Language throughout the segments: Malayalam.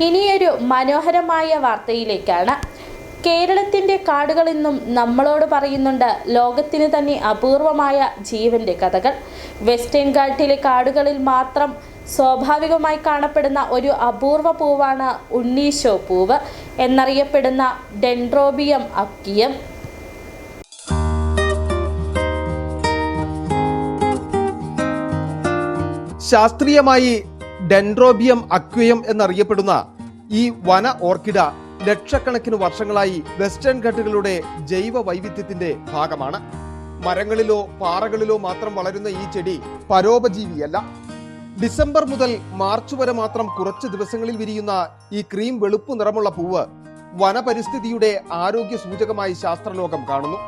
ഇനിയൊരു മനോഹരമായ വാർത്തയിലേക്കാണ്. കേരളത്തിൻ്റെ കാടുകൾ ഇന്നും നമ്മളോട് പറയുന്നുണ്ട് ലോകത്തിന് തന്നെ അപൂർവമായ ജീവൻ്റെ കഥകൾ. വെസ്റ്റേൺ ഘാട്ടിലെ കാടുകളിൽ മാത്രം സ്വാഭാവികമായി കാണപ്പെടുന്ന ഒരു അപൂർവ പൂവാണ് ഉണ്ണീശോ പൂവ് എന്നറിയപ്പെടുന്ന ഡെൻഡ്രോബിയം അക്വിയം. ശാസ്ത്രീയമായി ഡെൻഡ്രോബിയം അക്വിയം എന്നറിയപ്പെടുന്ന ഈ വന ഓർക്കിഡ ലക്ഷക്കണക്കിന് വർഷങ്ങളായി വെസ്റ്റേൺ ഘട്ടുകളുടെ ജൈവ വൈവിധ്യത്തിന്റെ ഭാഗമാണ്. മരങ്ങളിലോ പാറകളിലോ മാത്രം വളരുന്ന ഈ ചെടി പരോപജീവിയല്ല. ഡിസംബർ മുതൽ മാർച്ച് വരെ മാത്രം കുറച്ച് ദിവസങ്ങളിൽ വിരിയുന്ന ഈ ക്രീം വെളുപ്പ് നിറമുള്ള പൂവ് വനപരിസ്ഥിതിയുടെ ആരോഗ്യ സൂചകമായി ശാസ്ത്രലോകം കാണുന്നു.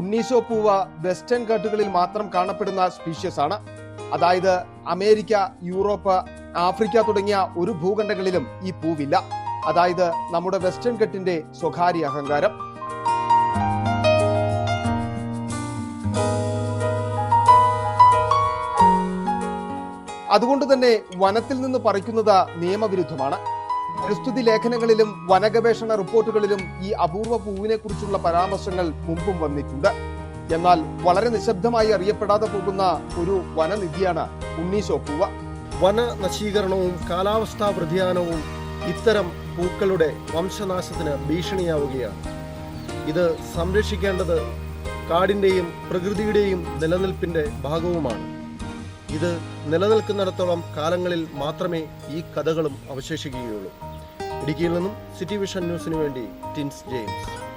ഉണ്ണീശോ പൂവ് വെസ്റ്റേൺ ഘട്ടുകളിൽ മാത്രം കാണപ്പെടുന്ന സ്പീഷ്യസ് ആണ്. അതായത് അമേരിക്ക, യൂറോപ്പ്, ആഫ്രിക്ക തുടങ്ങിയ ഒരു ഭൂഖണ്ഡങ്ങളിലും ഈ പൂവില്ല. അതായത് നമ്മുടെ വെസ്റ്റേൺ ഘട്ടിന്റെ സ്വകാര്യ അഹങ്കാരം. അതുകൊണ്ട് തന്നെ വനത്തിൽ നിന്ന് പറിക്കുന്നത് നിയമവിരുദ്ധമാണ്. പരിസ്ഥിതി ലേഖനങ്ങളിലും വനഗവേഷണ റിപ്പോർട്ടുകളിലും ഈ അപൂർവ പൂവിനെ കുറിച്ചുള്ള പരാമർശങ്ങൾ മുമ്പും വന്നിട്ടുണ്ട്. എന്നാൽ വളരെ നിശബ്ദമായി അറിയപ്പെടാതെ പോകുന്ന ഒരു വനനിധിയാണ് ഉണ്ണീശോ പൂവ്. വനനശീകരണവും കാലാവസ്ഥാ വ്യതിയാനവും ഇത്തരം പൂക്കളുടെ വംശനാശത്തിന് ഭീഷണിയാവുകയാണ്. ഇത് സംരക്ഷിക്കേണ്ടത് കാടിൻ്റെയും പ്രകൃതിയുടെയും നിലനിൽപ്പിൻ്റെ ഭാഗവുമാണ്. ഇത് നിലനിൽക്കുന്നിടത്തോളം കാലങ്ങളിൽ മാത്രമേ ഈ കഥകളും അവശേഷിക്കുകയുള്ളൂ. ഇടുക്കിയിൽ നിന്നും സിറ്റി വിഷൻ ന്യൂസിനു വേണ്ടി ടിൻസ് ജെയിംസ്.